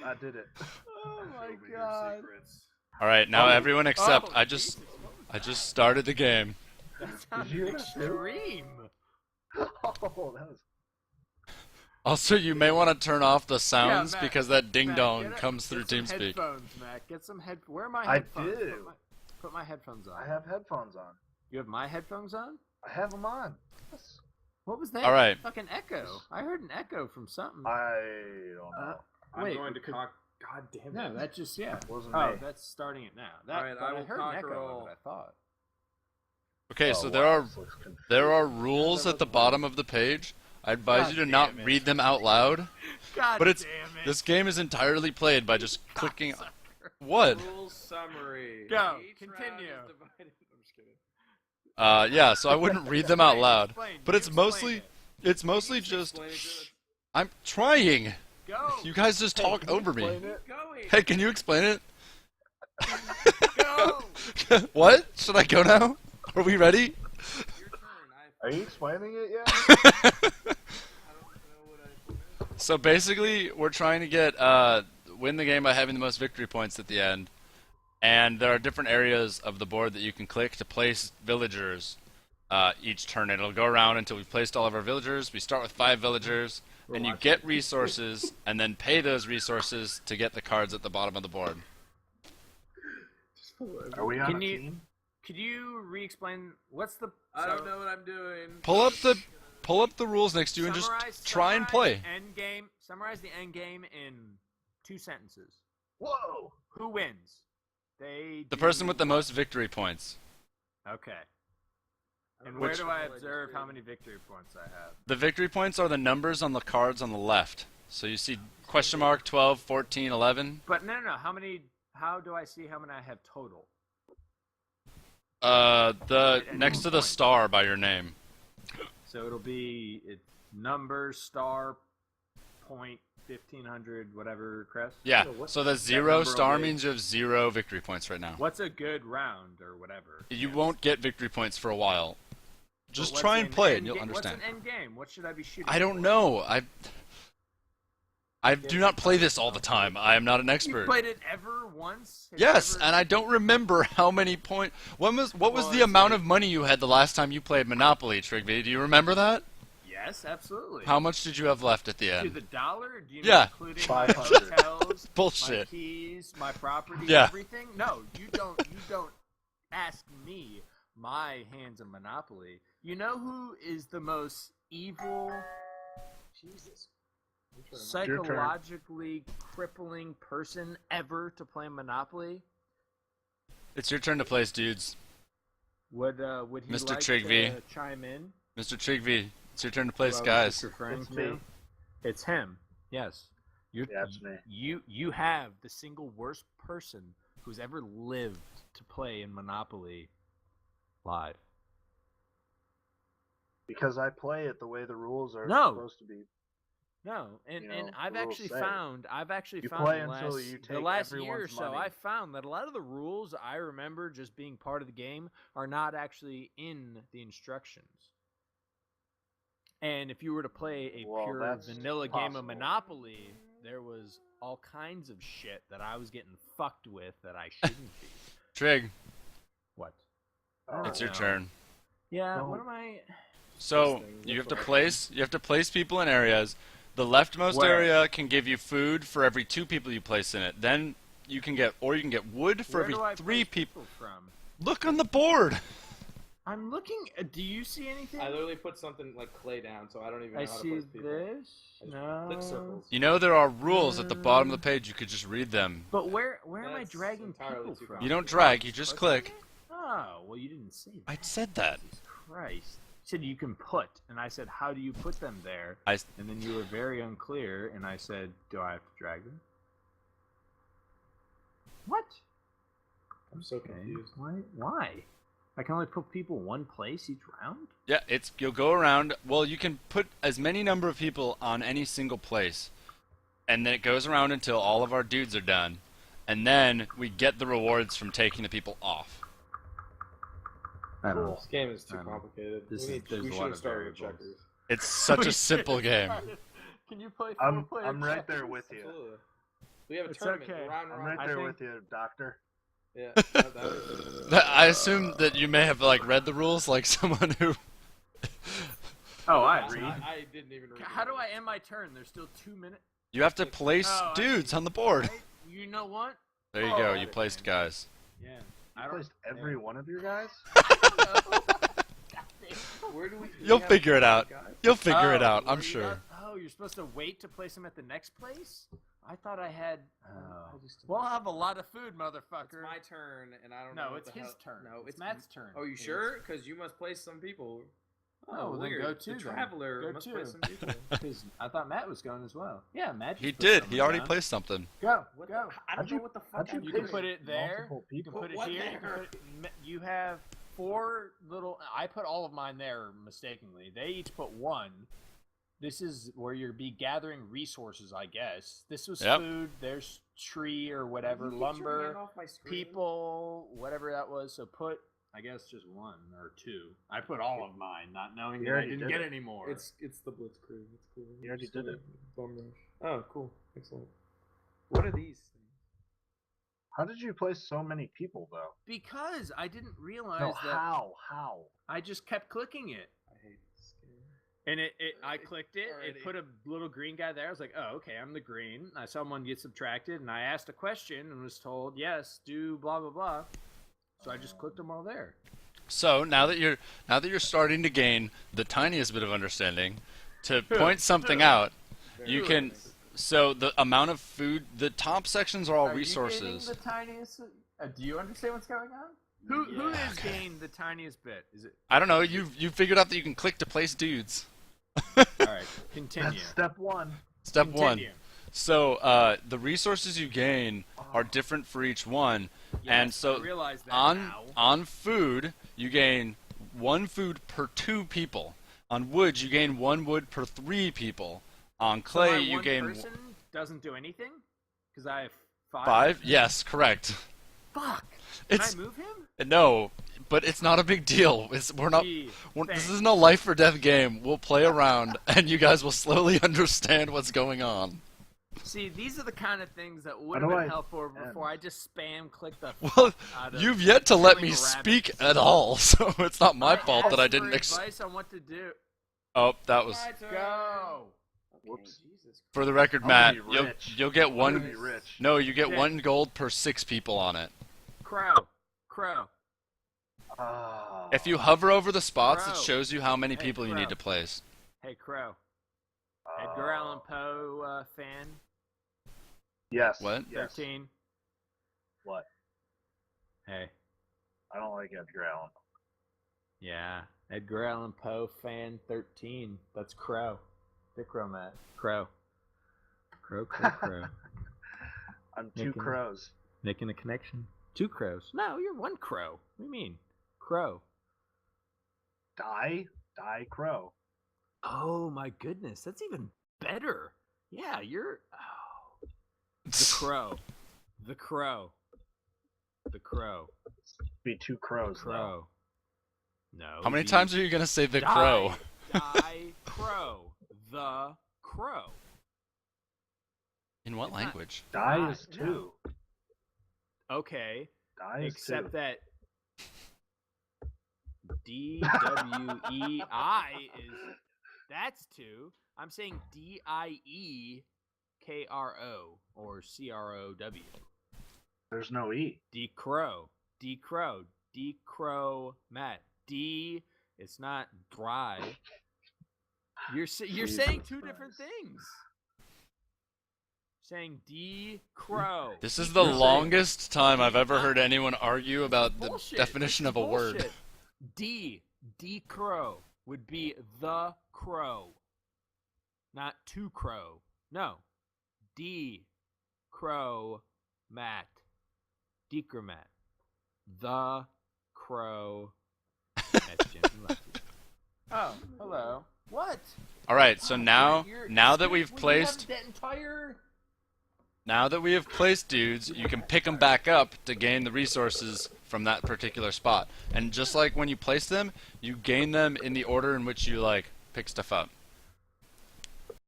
I did it. Oh my Show me your god. secrets. All right, now everyone except Oh, I just started the game. That you sounded hear that too? extreme. Oh, that was. Also, you may want to turn off the sounds Matt, because that ding Matt, dong get comes through get some TeamSpeak. Headphones, Matt. Get some head. Where are my I headphones? do. Put my headphones on. I have headphones on. You have my headphones on? I have them on. Yes. What was that? All right. Fucking echo. I heard an echo from something. I don't know. I'm Wait, going to could- cock. God damn it. No, that just Wasn't Oh, me. that's starting it now. That, Alright, but I I will heard an echo cockerel. of it, I thought. Okay, Oh, so wow, this looks confusing. there are rules at the bottom of the page. I advise you to not damn it. read them out loud. God But it's damn it. this game is entirely played by just clicking. What? Rules summary. Go, Each continue. round is divided- I'm just kidding. Yeah, so I wouldn't read them out loud. Explain. But You it's explain mostly it. it's mostly Explain just it to us. I'm trying. Go. You guys just talk Can you over me. explain it? Going. Hey, can you explain it? Go. What? Should I go now? Are we ready? Your turn. Are you explaining it yet? I don't know what I. So basically, we're trying to get win the game by having the most victory points at the end, and there are different areas of the board that you can click to place villagers each turn. It'll go around until we've placed all of our villagers. We start with 5 villagers, and you get resources, and then pay those resources to get the cards at the bottom of the board. Are we on Can a you- team? Could you re-explain what's the? I don't know what I'm doing. Pull up the rules next to you and just try and play. End game. Summarize the end game in 2 sentences. Whoa! Who wins? They. The do person with the what? most victory points. Okay. And Which- where do I observe how many victory points I have? The victory points are the numbers on the cards on the left. So you see question mark 12, 14, 11. But no. How many? How do I see how many I have total? The At next one to the point. star by your name. So it'll be number star point 1500 whatever crest. Yeah. what's So the that 0 number star on the- means you have 0 victory points right now. What's a good round or whatever? You Yes. won't get victory points for a while. But Just what's try and an play it end and you'll ga- understand. What's an end game? What should I be shooting? I don't for? know. I do not play this all the time. I am not an You expert. played it ever once? Have you Yes, ever- and I don't remember how many points. What was Well, the it's amount like- of money you had the last time you played Monopoly, Trigby? Do you remember that? Yes, absolutely. How much did you have left at the To end? the dollar? Do you mean Yeah. including my 500. hotels, my Bullshit. keys, my property, Yeah. everything? No, you don't. You don't ask me my hands of Monopoly. You know who is the most evil, Jesus. psychologically crippling person ever to play Monopoly? It's your turn to place, dudes. Would he Mr. like Trigby. to chime in? Mr. Trigby, it's your turn to place, Who I was guys. just referring It's to? me. It's him. Yes. You're, Yeah, it's me. You have the single worst person who's ever lived to play in Monopoly live. Because I play it the way the rules are No. supposed to be. No, and, You and know, I've the rules actually say. found You found play the until last, you the take last year or everyone's so money. I found that a lot of the rules I remember just being part of the game are not actually in the instructions. And if you were to play a Well, pure that's vanilla game of possible. Monopoly, there was all kinds of shit that I was getting fucked with that I shouldn't be. Trig, What? it's your No. turn. Yeah, No. what am I? So thing, you have that's to what I place people in areas. The leftmost Where? area can give you food for every 2 people you place in it. Then you can get wood for Where every do I 3 place people. from? Look on the board. I'm looking. Do you see anything? I literally put something like clay down, so I don't even know I how to see place people. this. I just No. click circles. You know there are rules at the bottom of the page. You could just read them. But where am I That's dragging entirely people too from? You don't drag. You just click. Oh, well, you didn't say that. I said that. Jesus Christ. You said you can put, and I said, how do you put them there? I And then you were very unclear, and I said, do I have to drag them? What? I'm so Okay. confused. Why? I can only put people one place each round? Yeah, you'll go around. Well, you can put as many number of people on any single place, and then it goes around until all of our dudes are done, and then we get the rewards from taking the people off. I don't know. This game is too I don't know. complicated. There's we a should lot have of started with variables. checkers. It's such a simple game. Can you play I'm right there with you. Absolutely. We have a It's tournament. okay. Round, I'm round, right there think- with you, Doctor. Yeah. I assume that you may have like read the rules, like someone who. Oh, I I, read. I didn't even read. How the do I rules. end my turn? There's still 2 minutes. You have to place Oh, I dudes see. on the board. Right? You know what? There you Oh, go. got You it, placed man. guys. Yeah. I placed every one of your guys. Where do we? You'll have figure it out. guys? You'll figure it out. where I'm you sure. got- oh, you're supposed to wait to place them at the next place? I thought I had. I just- We'll have a lot of food, mother-fucker. It's my turn, and I don't know. No, what it's the his hell- turn. No, it's Matt's turn. Oh, you sure? Because you must place some people. Oh, well, then weird. go to The then. traveler Go must to. place some people. Because I thought Matt was going as well. Yeah, Matt. He just put did. something He already down. placed something. Go. What Go. The, I don't How'd know you- what the how'd fuck. you I'm You can pick put doing. it there. multiple You can people? put it What here. You, can there? put it, you have 4 little. I put all of mine there mistakenly. They each put 1. This is where you'll be gathering resources, I guess. This was Yep. food. There's tree or whatever, Can you get your lumber, hand off my screen? people, whatever that was. So put, I guess, just 1 or 2. I put all of mine, not knowing You that I already didn't did get it. any more. It's the Blitzkrieg. It's cool. You already did it. Bum rush. Oh, cool. Excellent. What are these things? How did you place so many people though? because I didn't realize No, that how? I just kept clicking it. I hate this game. And I clicked it. Alrighty. It put a little green guy there. I was like, oh, okay, I'm the green. I saw one get subtracted, and I asked a question and was told, yes, do blah blah blah. So I just clicked them all there. So now that you're starting to gain the tiniest bit of understanding, to point something out, you Very can. nice. So the amount of food, the top sections are all Are resources. You getting the tiniest? Do you understand what's going on? Who Yeah. has gained the tiniest bit? Is it I don't know. You figured out that you can click to place dudes. all right? Continue. That's step 1. Step one. Continue. So the resources you gain are different for each one, and Yes, so I realize that on now. on food you gain 1 food per 2 people. On wood you gain 1 wood per 3 people. On So clay my you one gain person doesn't do anything because I have 5. 5. Yes, correct. Fuck. Can It's I move him? no, but it's not a big deal. We're not. Gee, This thanks. isn't a life or death game. We'll play around, and you guys will slowly understand what's going on. See, these are the kind of things that would How have do been I helpful end? before I just spam clicked the. Well, out of you've yet to let killing me a rabbit. speak at all, so it's not my fault that I asked didn't. for advice on what to do. Oh, that was My turn. Go. Okay, Whoops. Jesus. for the record, I'm Matt. gonna be You'll rich. you'll get I'm gonna one. be rich. No, you get Okay. 1 gold per 6 people on it. Crow. Crow. Oh. If you hover over the spots, it Crow. shows you how many Hey, people you Crow. need to place. Hey, Crow. Oh. Edgar Allan Poe fan. Yes. What? Yes. 13. What? Hey. I don't like Edgar Allan. Yeah. Edgar Allan Poe fan 13. That's Crow. Big Crow, Matt. Crow. Crow, crow, crow. I'm 2 Making- crows. Making a connection. 2 crows. No, you're 1 crow. What do you mean? Crow. Die crow. Oh my goodness, that's even better. Yeah, you're. Oh. The crow. The crow. The crow. Be 2 crows. though. Crow. No. How many the- times are you gonna say the Die, crow? Die crow. The crow. In what It's not- language? Die Die, is 2. no. Okay, Die is except 2. that DWEI is that's 2. I'm saying DIEKRO or CROW. There's no E. Decrow. Decrow. Decrow Matt. D it's not dry. You're saying Jesus 2 different Christ. things. Saying decrow. This is the You're saying- longest time I've ever heard anyone argue about the Bullshit. definition That's of a word. bullshit. D crow would be the crow, not to crow. No, D crow Matt, Decromat, the crow. That's Jim Lefty. Oh, hello. What? All right, so Oh, now you're- now that dude, we've we have placed that entire. now that we have placed dudes, you can pick them back up to gain the resources from that particular spot. And just like when you place them, you gain them in the order in which you like pick stuff up.